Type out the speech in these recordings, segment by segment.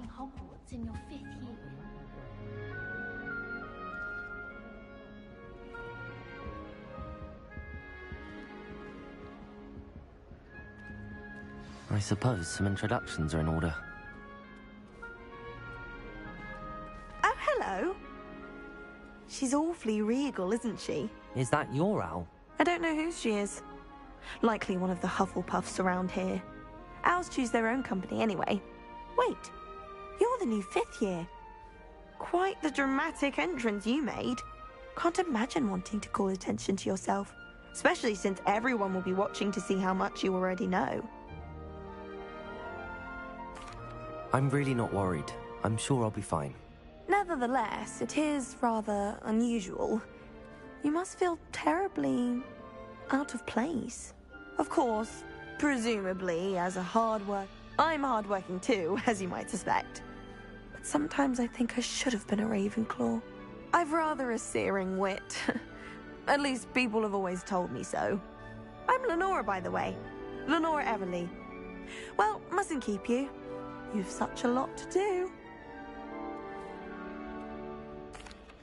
entering Hogwarts in your 5th year. I suppose some introductions are in order. Oh, hello. She's awfully regal, isn't she? Is that your owl? I don't know whose she is. Likely one of the Hufflepuffs around here. Owls choose their own company anyway. Wait, you're the new 5th year. Quite the dramatic entrance you made. Can't imagine wanting to call attention to yourself, especially since everyone will be watching to see how much you already know. I'm really not worried. I'm sure I'll be fine. Nevertheless, it is rather unusual. You must feel terribly out of place. Of course, presumably as a I'm hardworking too, as you might suspect. But sometimes I think I should have been a Ravenclaw. I've rather a searing wit. At least people have always told me so. I'm Lenora, by the way. Lenora Everly. Well, mustn't keep you. You've such a lot to do.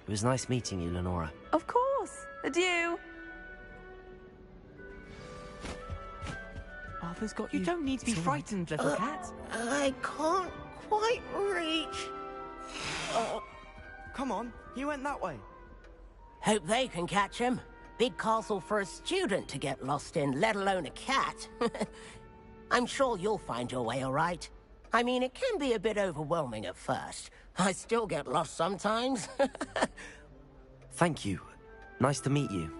It was nice meeting you, Lenora. Of course. Adieu. Arthur's got you. You don't need to be frightened, little cat. I can't quite reach. Come on, you went that way. Hope they can catch him. Big castle for a student to get lost in, let alone a cat. I'm sure you'll find your way all right. I mean, it can be a bit overwhelming at first. I still get lost sometimes. Thank you. Nice to meet you.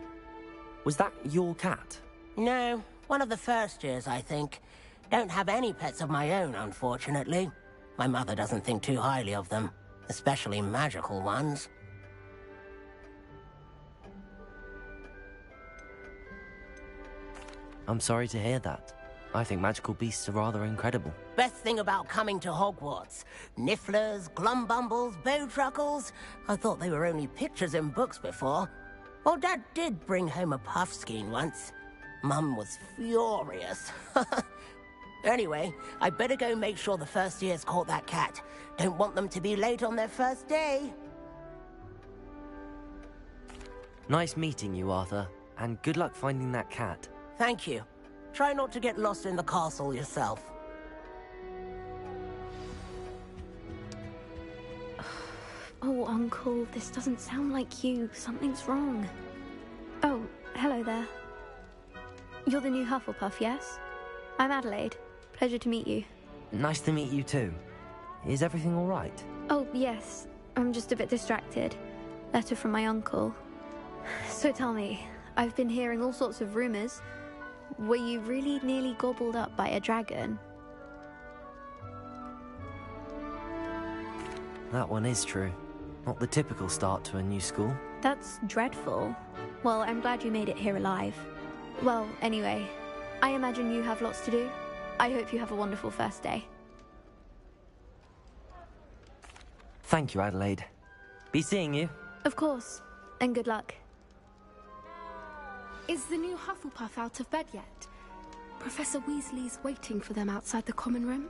Was that your cat? No, one of the first years, I think. Don't have any pets of my own, unfortunately. My mother doesn't think too highly of them, especially magical ones. I'm sorry to hear that. I think magical beasts are rather incredible. Best thing about coming to Hogwarts. Nifflers, glumbumbles, bowtruckles. I thought they were only pictures in books before. Well, Dad did bring home a puffskein once. Mum was furious. Anyway, I better go make sure the first years caught that cat. Don't want them to be late on their first day. Nice meeting you, Arthur. And good luck finding that cat. Thank you. Try not to get lost in the castle yourself. Oh, Uncle, this doesn't sound like you. Something's wrong. Oh, hello there. You're the new Hufflepuff, yes? I'm Adelaide. Pleasure to meet you. Nice to meet you too. Is everything all right? Oh, yes. I'm just a bit distracted. Letter from my uncle. So tell me, I've been hearing all sorts of rumors. Were you really nearly gobbled up by a dragon? That one is true. Not the typical start to a new school. That's dreadful. Well, I'm glad you made it here alive. Well, anyway, I imagine you have lots to do. I hope you have a wonderful first day. Thank you, Adelaide. Be seeing you. Of course, and good luck. Is the new Hufflepuff out of bed yet? Professor Weasley's waiting for them outside the common room.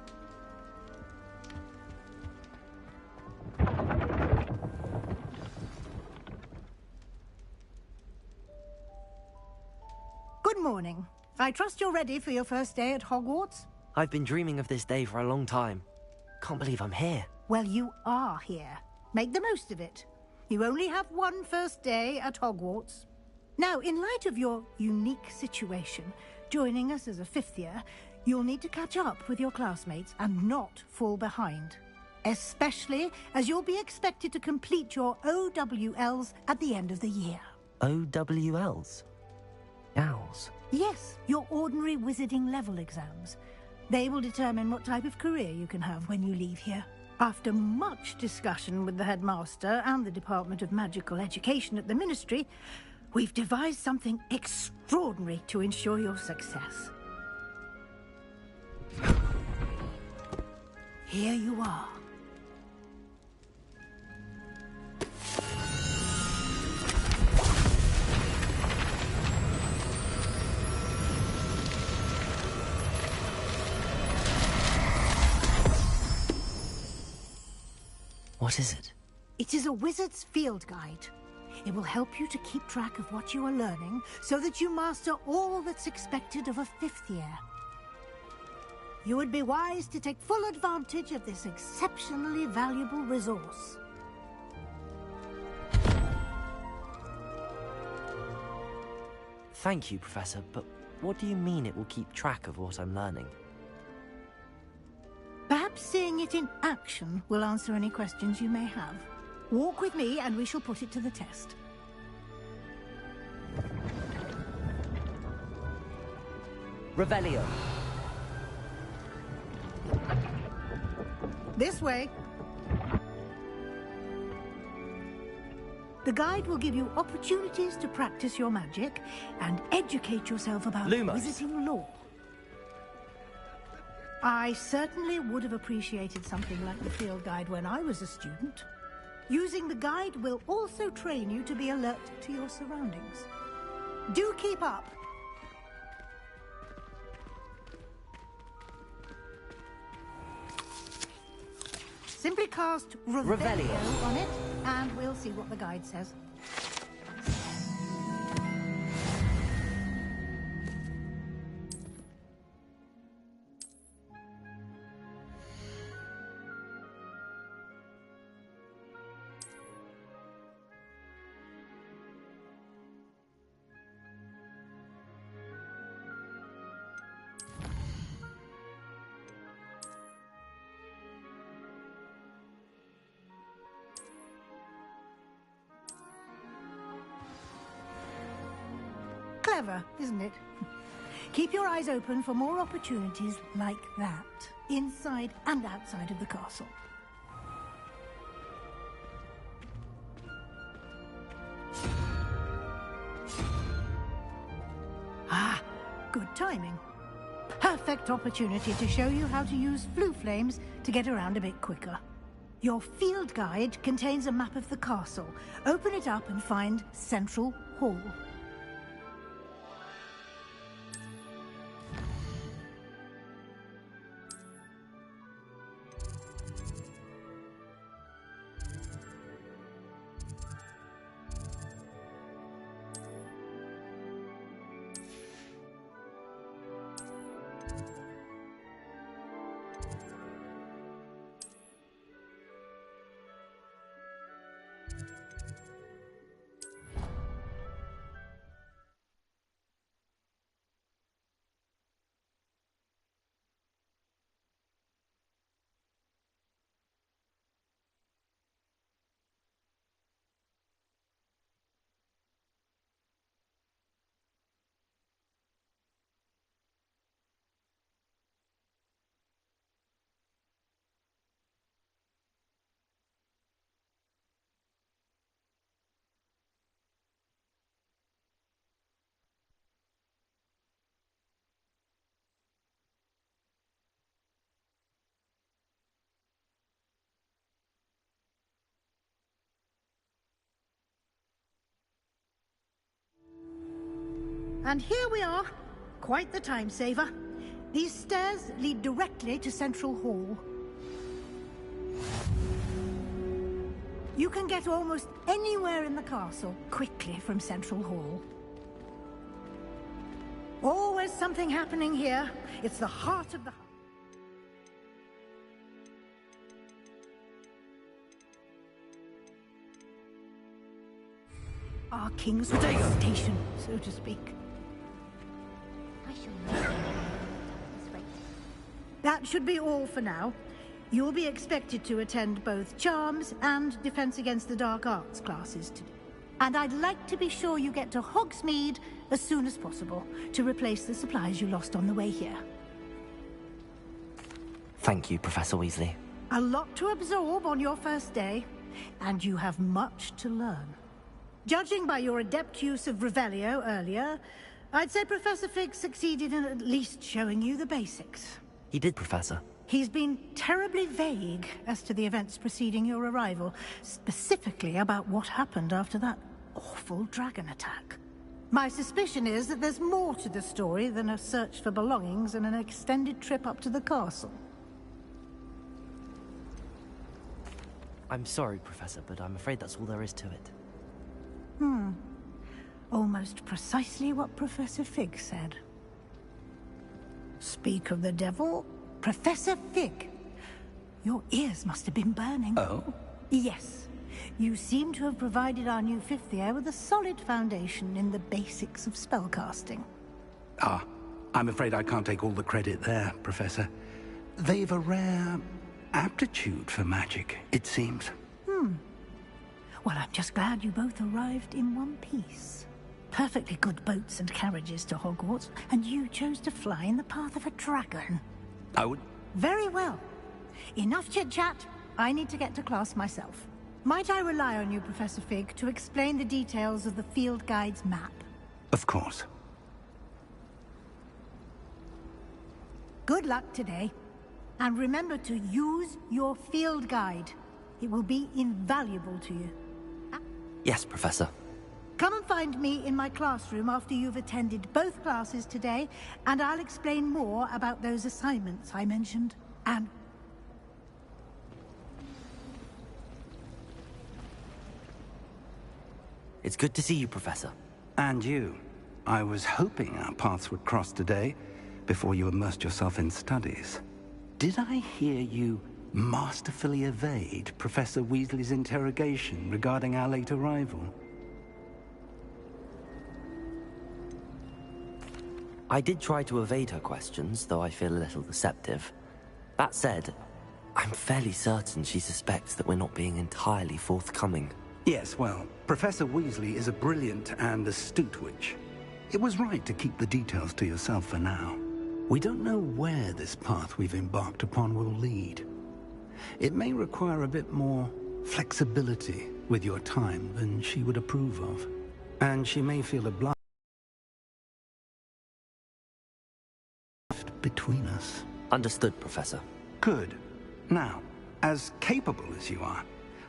Good morning. I trust you're ready for your first day at Hogwarts? I've been dreaming of this day for a long time. Can't believe I'm here. Well, you are here. Make the most of it. You only have one first day at Hogwarts. Now, in light of your unique situation, joining us as a 5th year, you'll need to catch up with your classmates and not fall behind. Especially as you'll be expected to complete your OWLs at the end of the year. OWLs? Owls? Yes, your ordinary wizarding level exams. They will determine what type of career you can have when you leave here. After much discussion with the headmaster and the Department of Magical Education at the Ministry, we've devised something extraordinary to ensure your success. Here you are. What is it? It is a wizard's field guide. It will help you to keep track of what you are learning so that you master all that's expected of a 5th year. You would be wise to take full advantage of this exceptionally valuable resource. Thank you, Professor, but what do you mean it will keep track of what I'm learning? Perhaps seeing it in action will answer any questions you may have. Walk with me and we shall put it to the test. Revelio. This way. The guide will give you opportunities to practice your magic and educate yourself about Lumos. wizarding lore. I certainly would have appreciated something like the field guide when I was a student. Using the guide will also train you to be alert to your surroundings. Do keep up. Simply cast Revelio on it, and we'll see what the guide says. Clever, isn't it? Keep your eyes open for more opportunities like that, inside and outside of the castle. Ah, good timing. Perfect opportunity to show you how to use flue flames to get around a bit quicker. Your field guide contains a map of the castle. Open it up and find Central Hall. And here we are. Quite the time saver. These stairs lead directly to Central Hall. You can get almost anywhere in the castle quickly from Central Hall. Always something happening here. It's the heart of the... Our king's station, so to speak. That should be all for now. You'll be expected to attend both Charms and Defense Against the Dark Arts classes today. And I'd like to be sure you get to Hogsmeade as soon as possible to replace the supplies you lost on the way here. Thank you, Professor Weasley. A lot to absorb on your first day, and you have much to learn. Judging by your adept use of Revelio earlier, I'd say Professor Fig succeeded in at least showing you the basics. He did, Professor. He's been terribly vague as to the events preceding your arrival, specifically about what happened after that awful dragon attack. My suspicion is that there's more to the story than a search for belongings and an extended trip up to the castle. I'm sorry, Professor, but I'm afraid that's all there is to it. Almost precisely what Professor Fig said. Speak of the devil, Professor Fig. Your ears must have been burning. Oh? Yes. You seem to have provided our new fifth year with a solid foundation in the basics of spellcasting. Ah, I'm afraid I can't take all the credit there, Professor. They've a rare aptitude for magic, it seems. Well, I'm just glad you both arrived in one piece. Perfectly good boats and carriages to Hogwarts, and you chose to fly in the path of a dragon. I would... Very well. Enough chit-chat. I need to get to class myself. Might I rely on you, Professor Fig, to explain the details of the field guide's map? Of course. Good luck today. And remember to use your field guide. It will be invaluable to you. Yes, Professor. Come and find me in my classroom after you've attended both classes today, and I'll explain more about those assignments I mentioned. And... It's good to see you, Professor. And you. I was hoping our paths would cross today, before you immersed yourself in studies. Did I hear you masterfully evade Professor Weasley's interrogation regarding our late arrival? I did try to evade her questions, though I feel a little deceptive. That said, I'm fairly certain she suspects that we're not being entirely forthcoming. Yes, well, Professor Weasley is a brilliant and astute witch. It was right to keep the details to yourself for now. We don't know where this path we've embarked upon will lead. It may require a bit more flexibility with your time than she would approve of. And she may feel obliged between us. Understood, Professor. Good. Now, as capable as you are,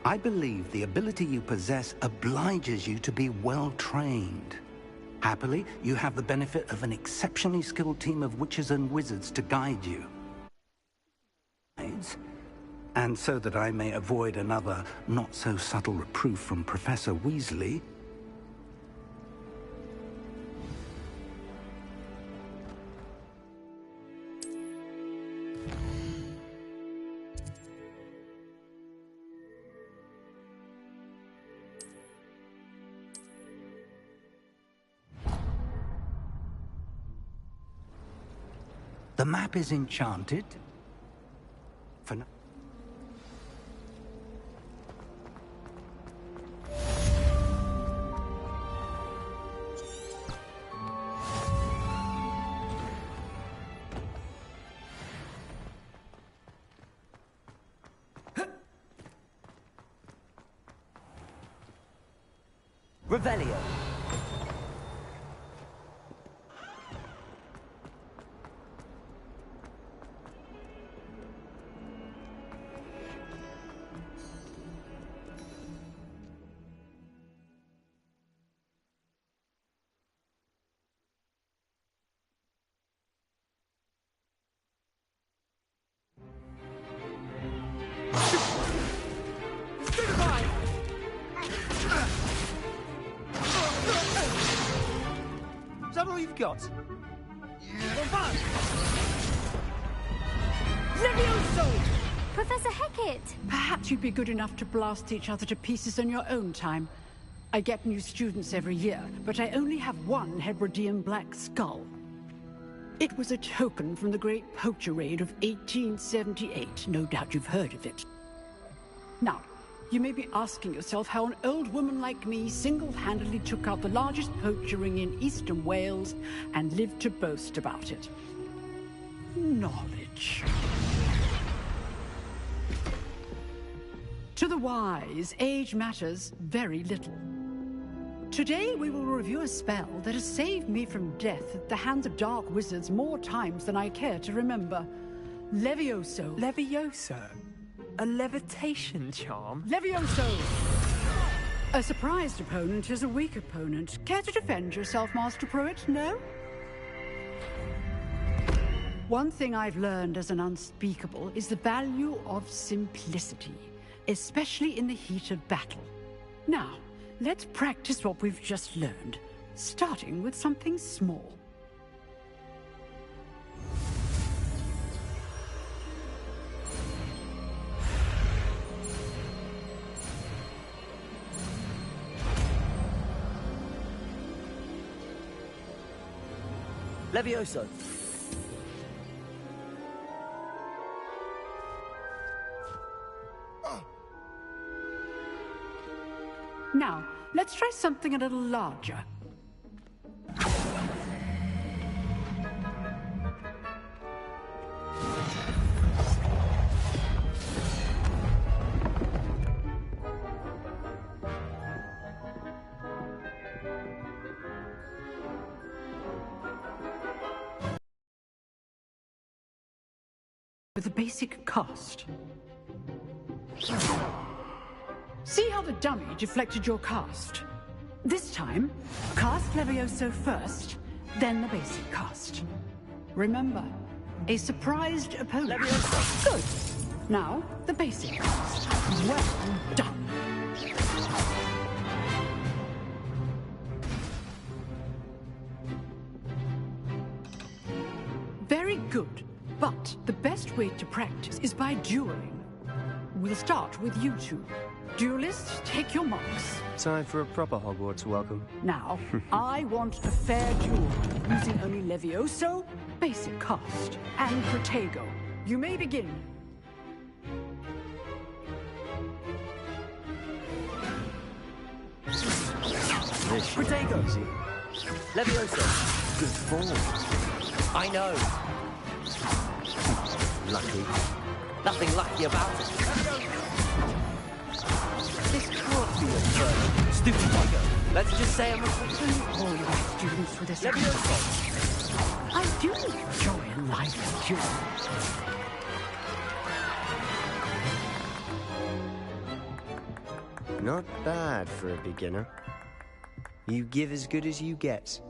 I believe the ability you possess obliges you to be well-trained. Happily, you have the benefit of an exceptionally skilled team of witches and wizards to guide you. And so that I may avoid another not-so-subtle reproof from Professor Weasley, the map is enchanted. For now. Revelio. Is that all you've got? Levioso! Professor Hecat! Perhaps you'd be good enough to blast each other to pieces in your own time. I get new students every year, but I only have one Hebridean black skull. It was a token from the Great Poacher Raid of 1878. No doubt you've heard of it. Now, you may be asking yourself how an old woman like me single-handedly took out the largest poacher ring in eastern Wales and lived to boast about it. Knowledge. To the wise, age matters very little. Today we will review a spell that has saved me from death at the hands of dark wizards more times than I care to remember. Levioso. Levioso? A levitation charm? Levioso! A surprised opponent is a weak opponent. Care to defend yourself, Master Pruitt? No? One thing I've learned as an unspeakable is the value of simplicity. especially in the heat of battle. Now, let's practice what we've just learned, starting with something small. Levioso! Now, let's try something a little larger. With a basic cast. See how the dummy deflected your cast? This time, cast Levioso first, then the basic cast. Remember, a surprised opponent. Levioso. Good. Now, the basic cast. Well done. Very good. But the best way to practice is by dueling. We'll start with you two. Duelists, take your marks. Time for a proper Hogwarts welcome. Now, I want a fair duel, using only Levioso, basic cast, and Protego. You may begin. Protego! Levioso! Good form. I know. Lucky. Nothing lucky about it. This can't be a joke. Stupid Tiger. Let's just say I'm a... All of my students with this. Levioso! I do enjoy a lively duel. Not bad for a beginner. You give as good as you get.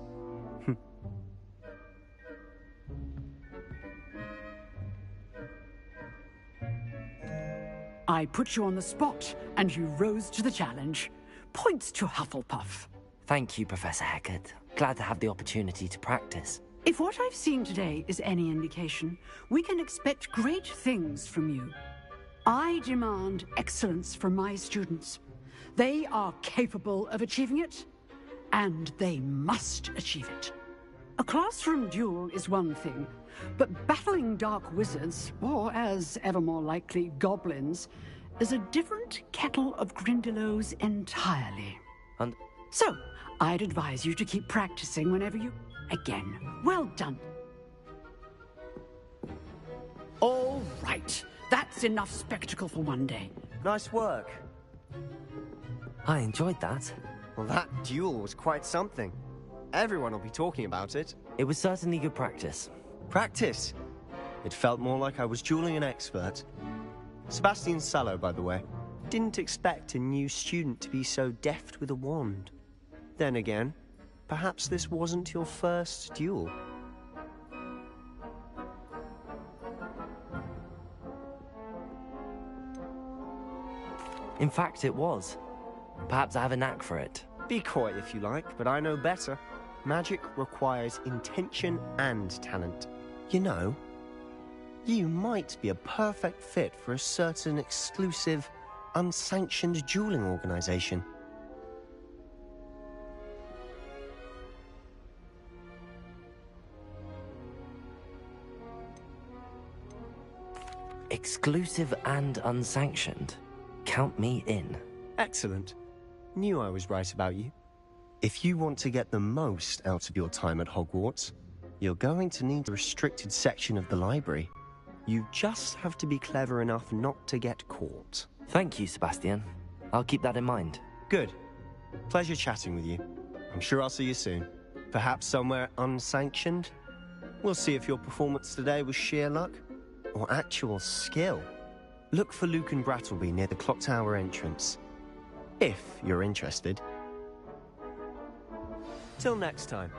I put you on the spot, and you rose to the challenge. Points to Hufflepuff. Thank you, Professor Hecat. Glad to have the opportunity to practice. If what I've seen today is any indication, we can expect great things from you. I demand excellence from my students. They are capable of achieving it, and they must achieve it. A classroom duel is one thing, but battling dark wizards, or as ever more likely, goblins, is a different kettle of Grindylows entirely. And So, I'd advise you to keep practicing whenever you... Again, well done. All right, that's enough spectacle for one day. Nice work. I enjoyed that. Well, that duel was quite something. Everyone will be talking about it. It was certainly good practice. Practice? It felt more like I was dueling an expert. Sebastian Sallow, by the way. Didn't expect a new student to be so deft with a wand. Then again, perhaps this wasn't your first duel. In fact, it was. Perhaps I have a knack for it. Be coy if you like, but I know better. Magic requires intention and talent. You know, you might be a perfect fit for a certain exclusive, unsanctioned dueling organization. Exclusive and unsanctioned. Count me in. Excellent. Knew I was right about you. If you want to get the most out of your time at Hogwarts, you're going to need a restricted section of the library. You just have to be clever enough not to get caught. Thank you, Sebastian. I'll keep that in mind. Good. Pleasure chatting with you. I'm sure I'll see you soon. Perhaps somewhere unsanctioned? We'll see if your performance today was sheer luck or actual skill. Look for Luke and Brattleby near the clock tower entrance. If you're interested. Till next time.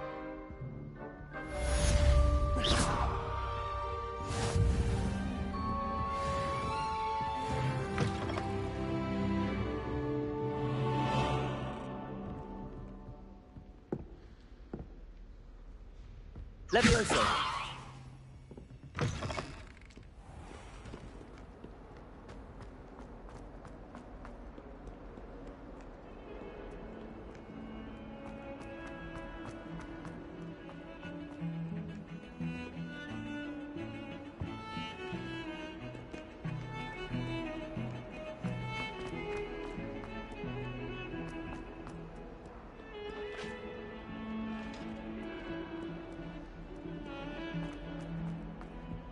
Levioso!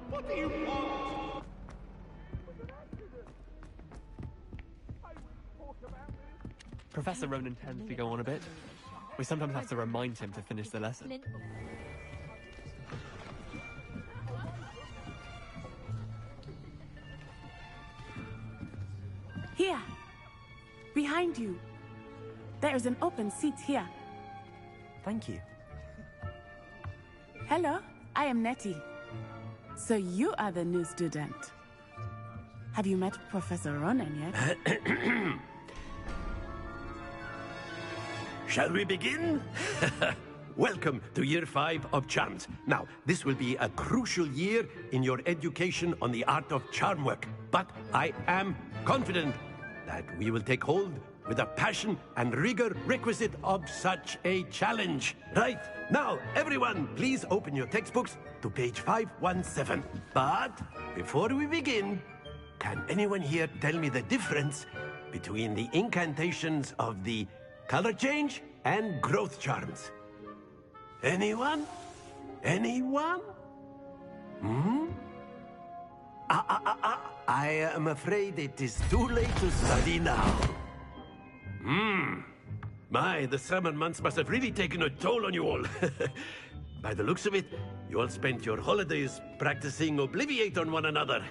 What do you want? Professor Ronan tends to go on a bit. We sometimes have to remind him to finish the lesson. Here. Behind you. There is an open seat here. Thank you. Hello, I am Nettie. So you are the new student. Have you met Professor Ronan yet? Shall we begin? Welcome to Year 5 of Charms. Now, this will be a crucial year in your education on the art of charm work. But I am confident that we will take hold with the passion and rigor requisite of such a challenge. Right, now, everyone, please open your textbooks to page 517. But before we begin, can anyone here tell me the difference between the incantations of the color change and growth charms? Anyone? Anyone? I am afraid it is too late to study now. My, the summer months must have really taken a toll on you all. By the looks of it, you all spent your holidays practicing Obliviate on one another.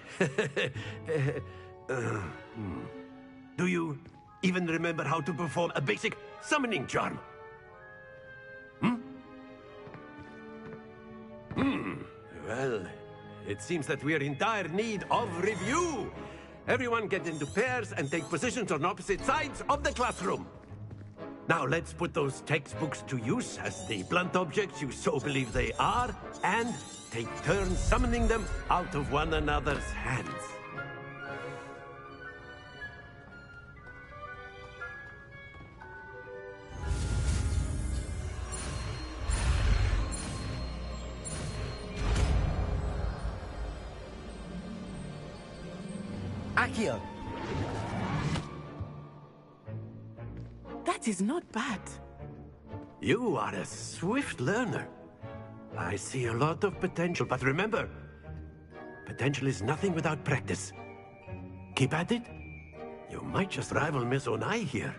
Do you even remember how to perform a basic summoning charm? Well, it seems that we are in dire need of review. Everyone get into pairs and take positions on opposite sides of the classroom. Now let's put those textbooks to use as the blunt objects you so believe they are, and take turns summoning them out of one another's hands. Accio! That is not bad. You are a swift learner. I see a lot of potential, but remember, potential is nothing without practice. Keep at it. You might just rival Miss Onai here.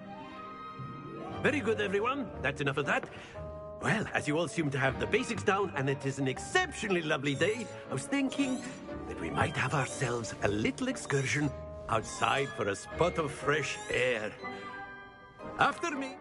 Very good, everyone. That's enough of that. Well, as you all seem to have the basics down, and it is an exceptionally lovely day, I was thinking that we might have ourselves a little excursion outside for a spot of fresh air. After me.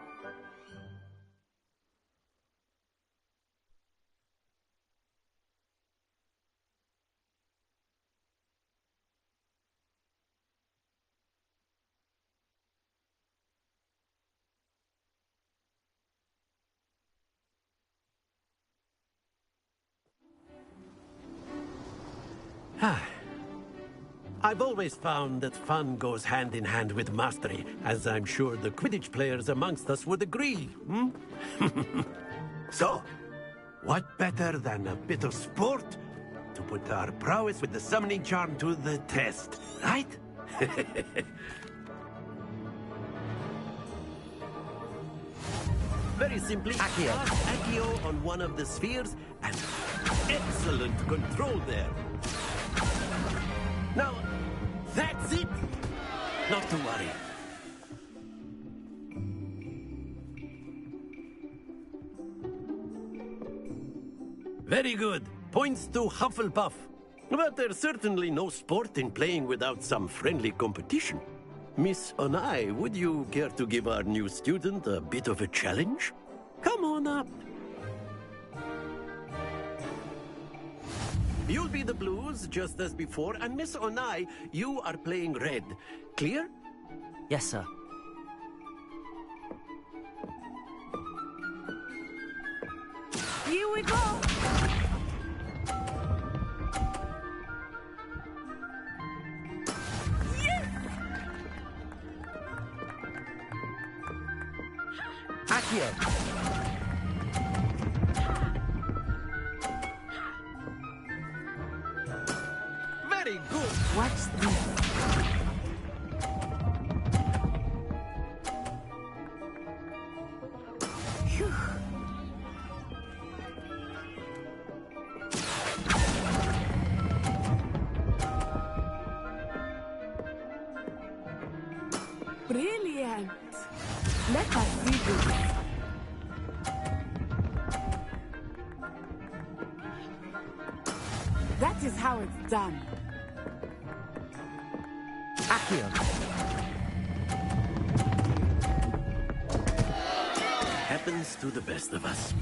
I've always found that fun goes hand in hand with mastery, as I'm sure the Quidditch players amongst us would agree. So, what better than a bit of sport to put our prowess with the summoning charm to the test, right? Very simply, Accio. cast Accio on one of the spheres, and excellent control there. Now, that's it! Not to worry. Very good. Points to Hufflepuff. But there's certainly no sport in playing without some friendly competition. Miss Onai, would you care to give our new student a bit of a challenge? Come on up. You'll be the blues, just as before, and Miss Onai, you are playing red. Clear? Yes, sir. Here we go. Accio! Very good. Watch this. Phew. Brilliant. Let us see this. That is how it's done. Accio! Happens to the best of us.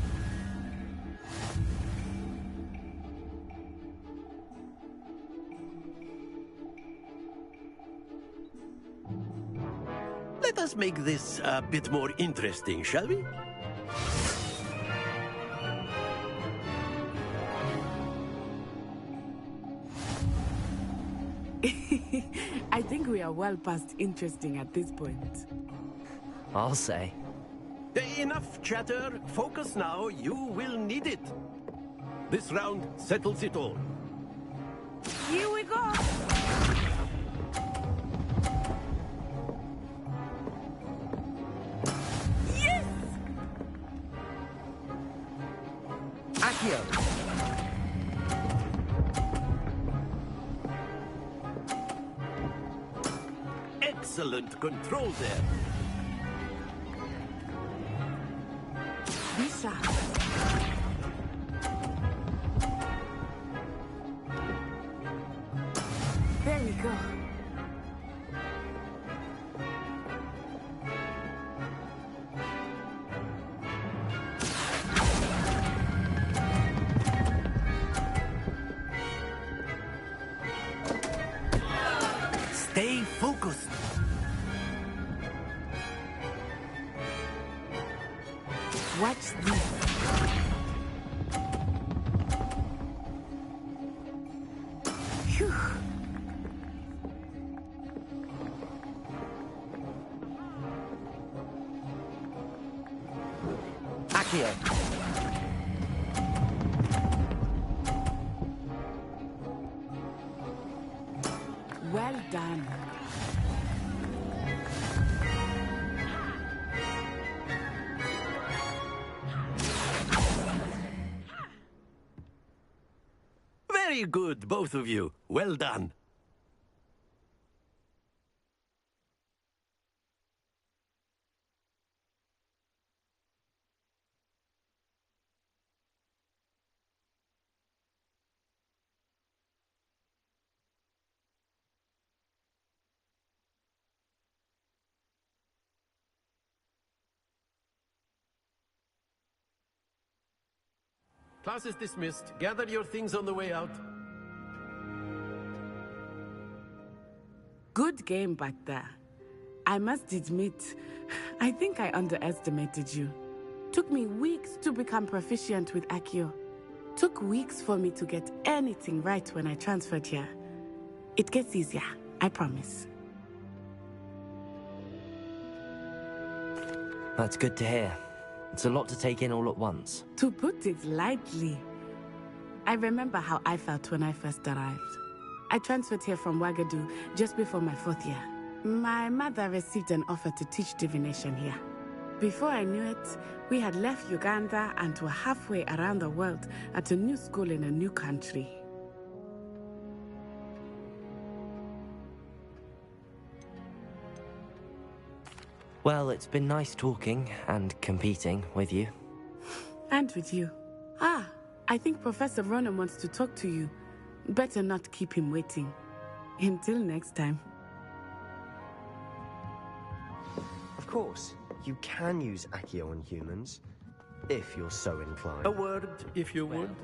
Let us make this a bit more interesting, shall we? I think we are well past interesting at this point. I'll say. Enough chatter. Focus now. You will need it. This round settles it all. Here we go. Yes! Accio! Excellent control there. Be sharp. There we go. Stay focused. Watch this. Phew. Accio! Well done. Very good, both of you. Well done. Class is dismissed. Gather your things on the way out. Good game back there. I must admit, I think I underestimated you. Took me weeks to become proficient with Accio. Took weeks for me to get anything right when I transferred here. It gets easier, I promise. That's good to hear. It's a lot to take in all at once. To put it lightly, I remember how I felt when I first arrived. I transferred here from Ouagadougou just before my 4th year. My mother received an offer to teach divination here. Before I knew it, we had left Uganda and were halfway around the world at a new school in a new country. Well, it's been nice talking and competing with you. And with you. Ah, I think Professor Ronan wants to talk to you. Better not keep him waiting. Until next time. Of course, you can use Accio on humans, if you're so inclined. A word, if you would.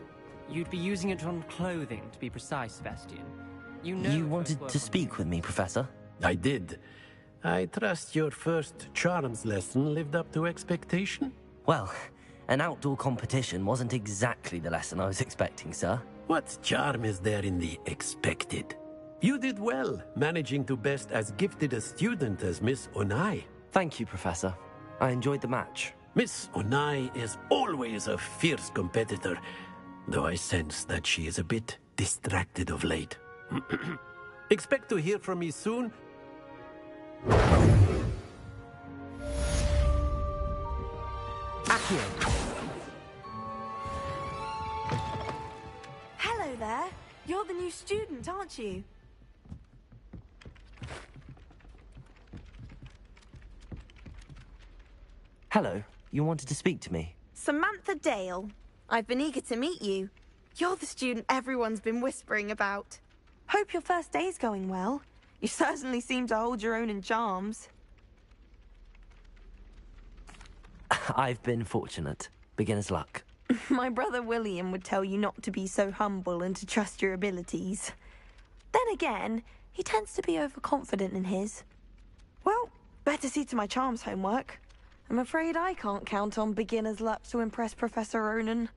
You'd be using it on clothing, to be precise, Sebastian. You know You wanted to speak with me, Professor? I did. I trust your first charms lesson lived up to expectation? Well, an outdoor competition wasn't exactly the lesson I was expecting, sir. What charm is there in the expected? You did well, managing to best as gifted a student as Miss Onai. Thank you, Professor. I enjoyed the match. Miss Onai is always a fierce competitor, though I sense that she is a bit distracted of late. Expect to hear from me soon. Accio! Hello there. You're the new student, aren't you? Hello, you wanted to speak to me? Samantha Dale. I've been eager to meet you. You're the student everyone's been whispering about. Hope your first day's going well. You certainly seem to hold your own in charms. I've been fortunate. Beginner's luck. My brother William would tell you not to be so humble and to trust your abilities. Then again, he tends to be overconfident in his. Well, better see to my charms homework. I'm afraid I can't count on beginner's luck to impress Professor Ronan.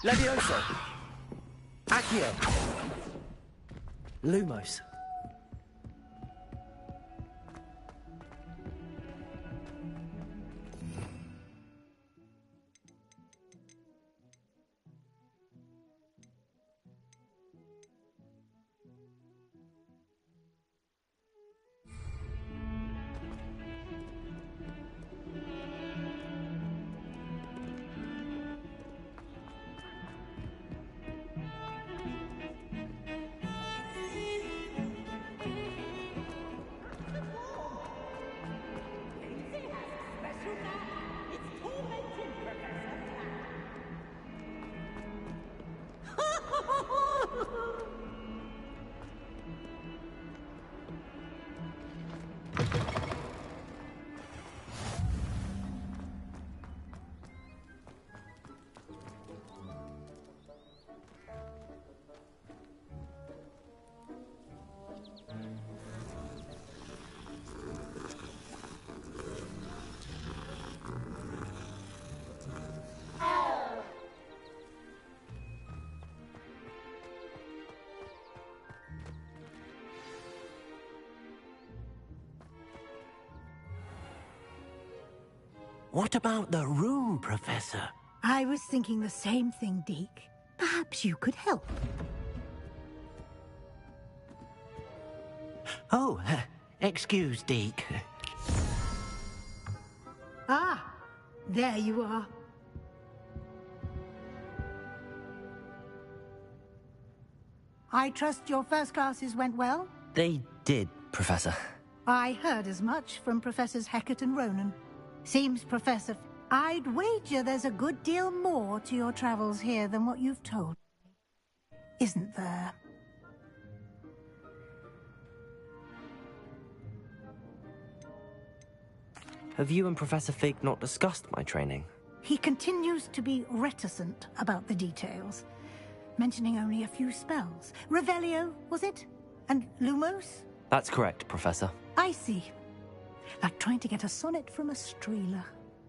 Levioso! Accio! Lumos. What about the room, Professor? I was thinking the same thing, Deke. Perhaps you could help. Oh, excuse, Deke. Ah, there you are. I trust your first classes went well? They did, Professor. I heard as much from Professors Hecat and Ronan. Seems, Professor, I'd wager there's a good deal more to your travels here than what you've told. Isn't there? Have you and Professor Fig not discussed my training? He continues to be reticent about the details, mentioning only a few spells. Revelio, was it? And Lumos? That's correct, Professor. I see. Like trying to get a sonnet from a streeler.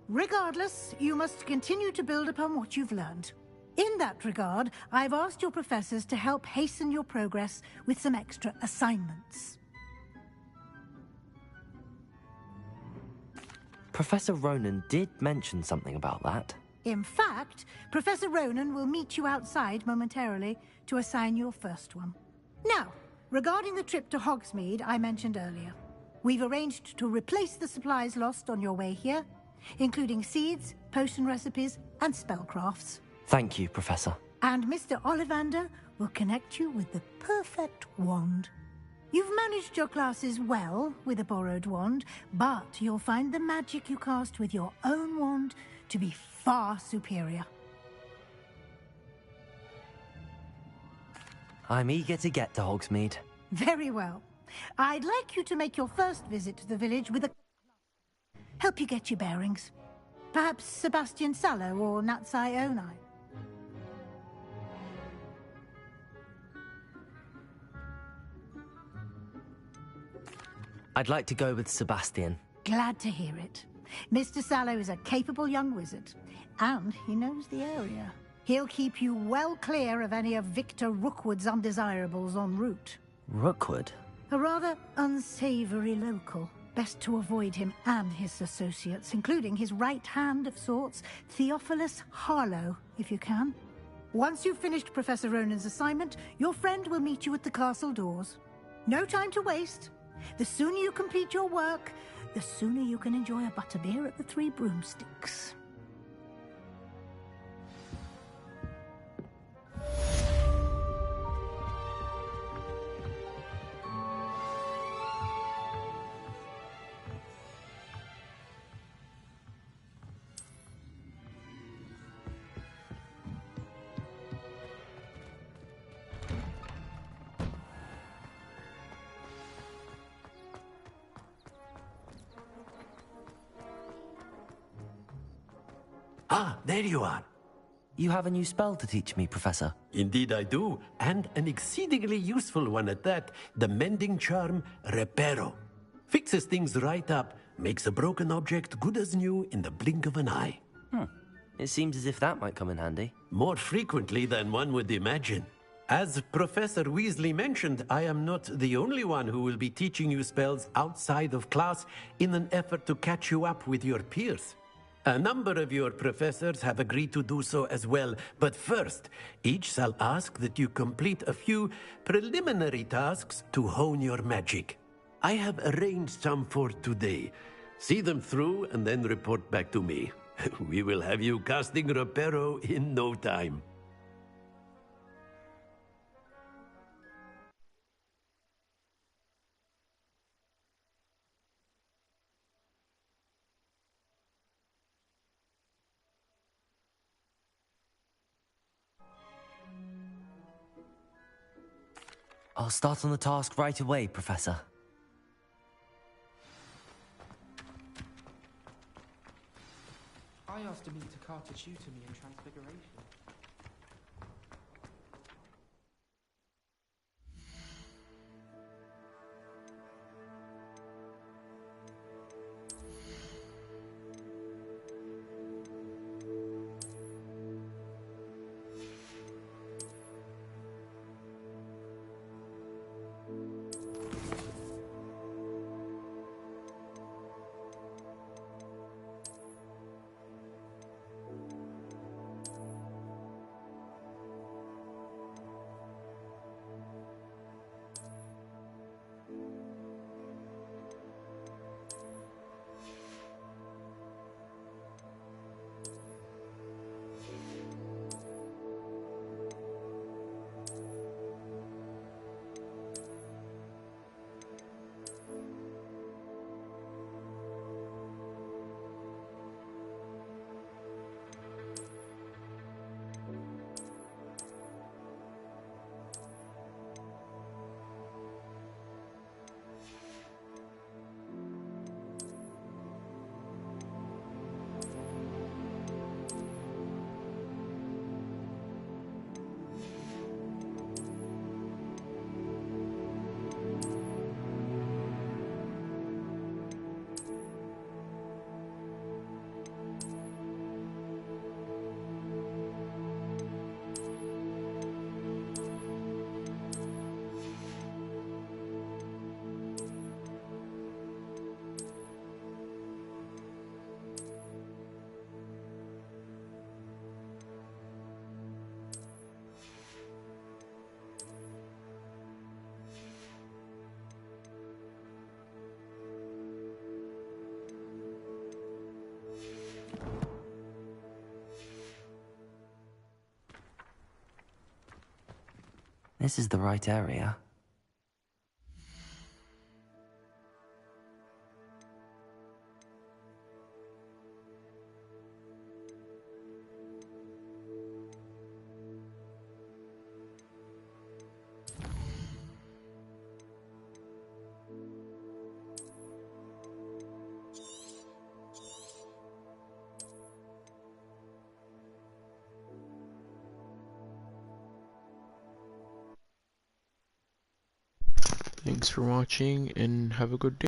Regardless, you must continue to build upon what you've learned. In that regard, I've asked your professors to help hasten your progress with some extra assignments. Professor Ronan did mention something about that. In fact, Professor Ronan will meet you outside momentarily to assign your first one. Now, regarding the trip to Hogsmeade I mentioned earlier, we've arranged to replace the supplies lost on your way here, including seeds, potion recipes, and spellcrafts. Thank you, Professor. And Mr. Ollivander will connect you with the perfect wand. You've managed your classes well with a borrowed wand, but you'll find the magic you cast with your own wand to be far superior. I'm eager to get to Hogsmeade. Very well. I'd like you to make your first visit to the village with a... help you get your bearings. Perhaps Sebastian Sallow or Natsai Onai. I'd like to go with Sebastian. Glad to hear it. Mr. Sallow is a capable young wizard, and he knows the area. He'll keep you well clear of any of Victor Rookwood's undesirables en route. Rookwood? A rather unsavory local. Best to avoid him and his associates, including his right hand of sorts, Theophilus Harlow, if you can. Once you've finished Professor Ronan's assignment, your friend will meet you at the castle doors. No time to waste. The sooner you complete your work, the sooner you can enjoy a butterbeer at the Three Broomsticks. Ah, there you are. You have a new spell to teach me, Professor. Indeed I do, and an exceedingly useful one at that. The mending charm, Reparo. Fixes things right up, makes a broken object good as new in the blink of an eye. It seems as if that might come in handy. More frequently than one would imagine. As Professor Weasley mentioned, I am not the only one who will be teaching you spells outside of class in an effort to catch you up with your peers. A number of your professors have agreed to do so as well, but first, each shall ask that you complete a few preliminary tasks to hone your magic. I have arranged some for today. See them through and then report back to me. We will have you casting Reparo in no time. I'll start on the task right away, Professor. I asked him to cast a tutor me in Transfiguration. This is the right area. Thanks for watching and have a good day.